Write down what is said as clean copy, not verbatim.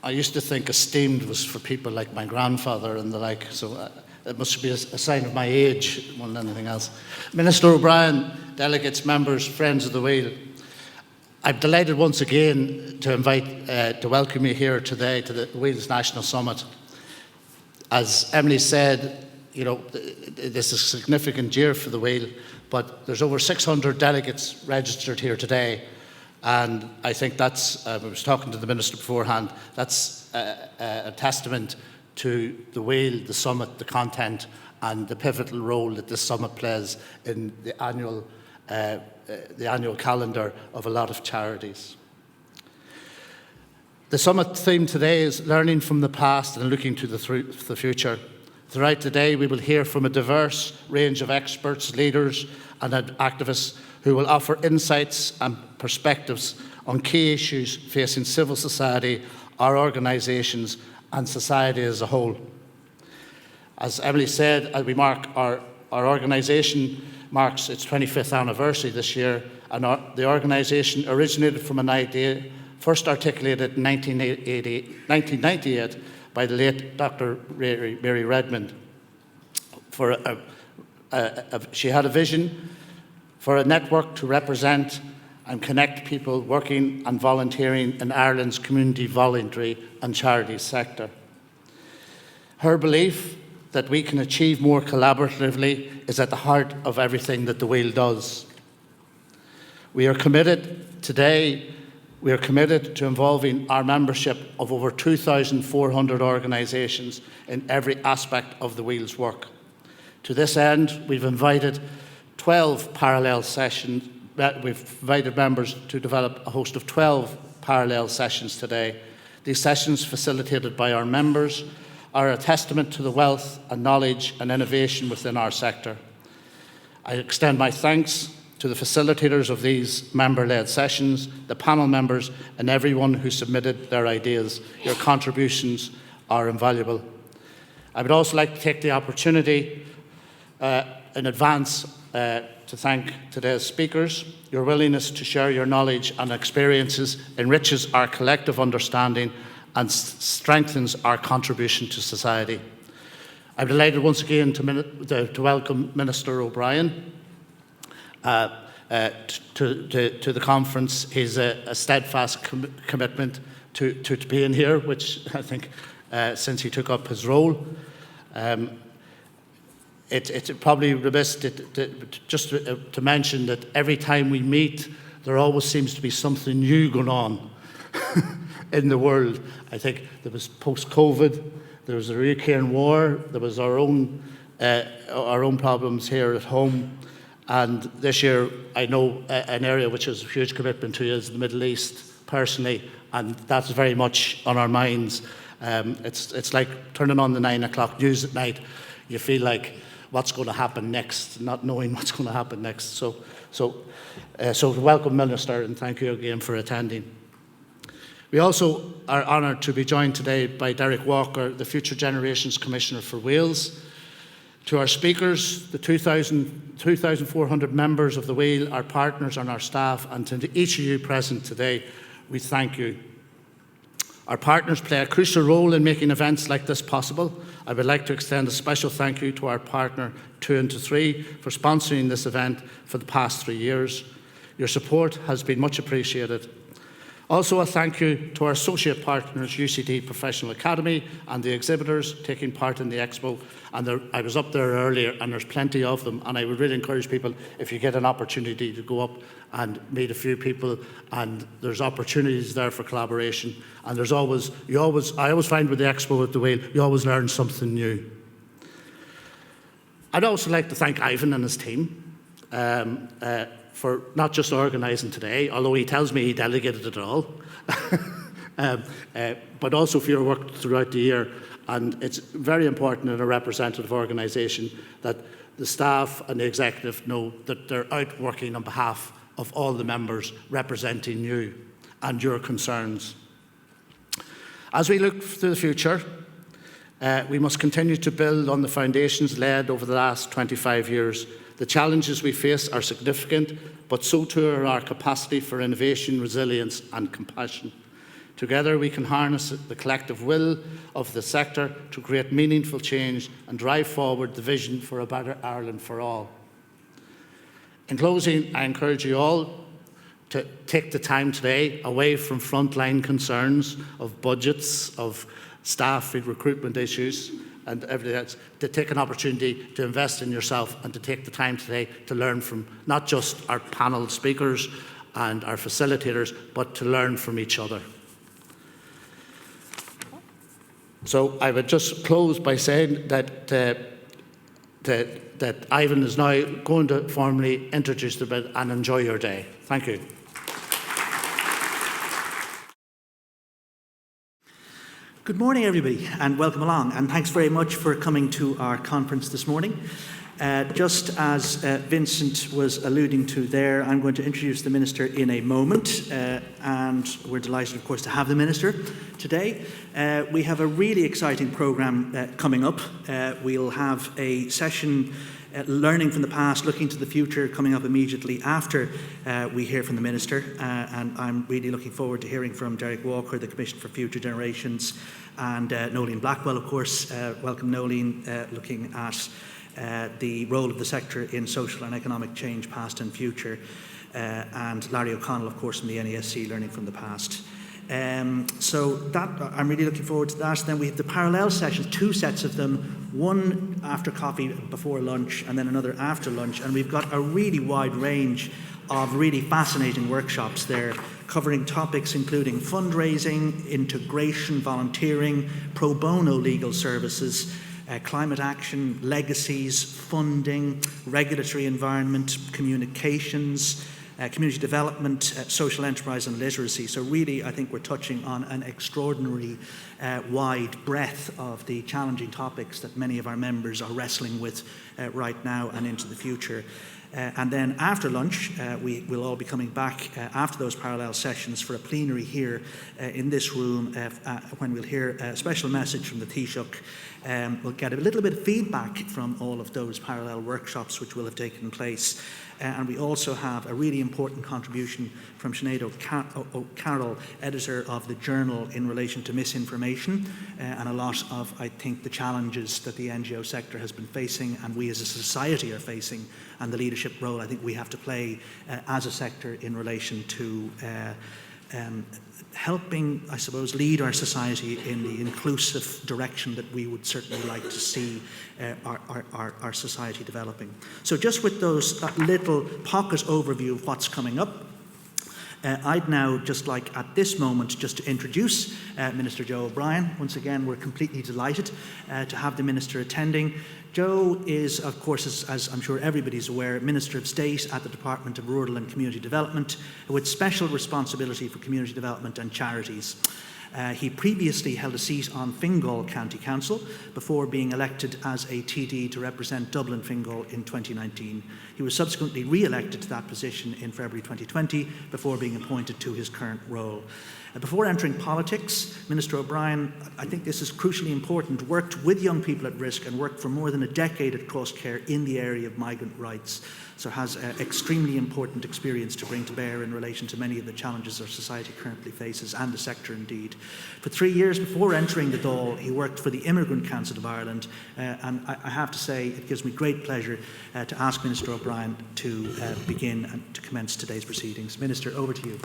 I used to think esteemed was for people like my grandfather and the like, so it must be a sign of my age more than anything else. Minister O'Brien, delegates, members, friends of the Wheel, I'm delighted once again to welcome you here today to the Wheel's National Summit. As Emily said, you know, this is a significant year for the Wheel, but there's over 600 delegates registered here today. And I think that's, I was talking to the Minister beforehand, that's a testament to the Wheel, the Summit, the content, and the pivotal role that this Summit plays in the annual calendar of a lot of charities. The Summit theme today is learning from the past and looking to the future. Throughout the day, we will hear from a diverse range of experts, leaders, and activists who will offer insights and perspectives on key issues facing civil society, our organisations, and society as a whole. As Emily said, our organisation marks its 25th anniversary this year, and the organisation originated from an idea first articulated in 1998 by the late Dr. Mary Redmond. She had a vision for a network to represent and connect people working and volunteering in Ireland's community, voluntary and charity sector. Her belief that we can achieve more collaboratively is at the heart of everything that the Wheel does. We are committed to involving our membership of over 2,400 organisations in every aspect of the Wheel's work. To this end, we've invited 12 parallel sessions. We've invited members to develop a host of 12 parallel sessions today. These sessions, facilitated by our members, are a testament to the wealth and knowledge and innovation within our sector. I extend my thanks to the facilitators of these member-led sessions, the panel members, and everyone who submitted their ideas. Your contributions are invaluable. I would also like to take the opportunity in advance to thank today's speakers. Your willingness to share your knowledge and experiences enriches our collective understanding and strengthens our contribution to society. I'm delighted once again to welcome Minister O'Brien to the conference. He's a steadfast commitment to being here, which I think since he took up his role. It's probably remiss to mention that every time we meet, there always seems to be something new going on in the world. I think there was post-COVID, there was the Ukraine war, there was our own problems here at home, and this year I know an area which is a huge commitment to is the Middle East personally, and that's very much on our minds. It's like turning on the 9 o'clock news at night. You feel like what's going to happen next, not knowing what's going to happen next. So welcome, Minister, and thank you again for attending. We also are honoured to be joined today by Derek Walker, the Future Generations Commissioner for Wales. To our speakers, the 2,400 members of the Wheel, our partners and our staff, and to each of you present today, we thank you. Our partners play a crucial role in making events like this possible. I would like to extend a special thank you to our partner 2 and 3 for sponsoring this event for the past 3 years. Your support has been much appreciated. Also a thank you to our associate partners, UCD Professional Academy, and the exhibitors taking part in the expo. And I was up there earlier, and there's plenty of them, and I would really encourage people, if you get an opportunity, to go up and meet a few people, and there's opportunities there for collaboration. And I always find with the expo at the Wheel, you always learn something new. I'd also like to thank Ivan and his team for not just organising today, although he tells me he delegated it all, but also for your work throughout the year. And it's very important in a representative organisation that the staff and the executive know that they're out working on behalf of all the members, representing you and your concerns. As we look to the future, we must continue to build on the foundations laid over the last 25 years. The challenges we face are significant, but so too are our capacity for innovation, resilience and compassion. Together we can harness the collective will of the sector to create meaningful change and drive forward the vision for a better Ireland for all. In closing, I encourage you all to take the time today away from frontline concerns of budgets, of staff recruitment issues and everything else, to take an opportunity to invest in yourself and to take the time today to learn from not just our panel speakers and our facilitators, but to learn from each other. So I would just close by saying that Ivan is now going to formally introduce the bill, and enjoy your day. Thank you. Good morning, everybody, and welcome along. And thanks very much for coming to our conference this morning. Just as Vincent was alluding to there, I'm going to introduce the Minister in a moment, and we're delighted, of course, to have the Minister today. We have a really exciting programme coming up. We'll have a session learning from the past, looking to the future, coming up immediately after we hear from the Minister. And I'm really looking forward to hearing from Derek Walker, the Commission for Future Generations, and Nolene Blackwell, of course. Welcome, Nolene, looking at the role of the sector in social and economic change, past and future, and Larry O'Connell, of course, from the NESC, learning from the past. So that I'm really looking forward to that. Then we have the parallel sessions, 2 sets of them, one after coffee before lunch and then another after lunch, and we've got a really wide range of really fascinating workshops there, covering topics including fundraising, integration, volunteering, pro bono legal services, climate action, legacies, funding, regulatory environment, communications, community development, social enterprise and literacy. So really, I think we're touching on an extraordinary wide breadth of the challenging topics that many of our members are wrestling with right now and into the future. And then after lunch, we will all be coming back after those parallel sessions for a plenary here in this room when we'll hear a special message from the Taoiseach. We'll get a little bit of feedback from all of those parallel workshops which will have taken place. And we also have a really important contribution from Sinead O'Carroll, editor of the Journal, in relation to misinformation and a lot of, I think, the challenges that the NGO sector has been facing and we as a society are facing, and the leadership role I think we have to play as a sector in relation to helping, I suppose, lead our society in the inclusive direction that we would certainly like to see our society developing. So just with that little pocket overview of what's coming up, I'd now just like at this moment just to introduce Minister Joe O'Brien. Once again, we're completely delighted to have the Minister attending. Joe is, of course, as I'm sure everybody's aware, Minister of State at the Department of Rural and Community Development, with special responsibility for community development and charities. He previously held a seat on Fingal County Council before being elected as a TD to represent Dublin Fingal in 2019. He was subsequently re-elected to that position in February 2020 before being appointed to his current role. Before entering politics, Minister O'Brien, I think this is crucially important, worked with young people at risk and worked for more than a decade at Crosscare in the area of migrant rights. So has extremely important experience to bring to bear in relation to many of the challenges our society currently faces, and the sector indeed. For 3 years before entering the Dáil, he worked for the Immigrant Council of Ireland, and I have to say it gives me great pleasure to ask Minister O'Brien to begin and to commence today's proceedings. Minister, over to you.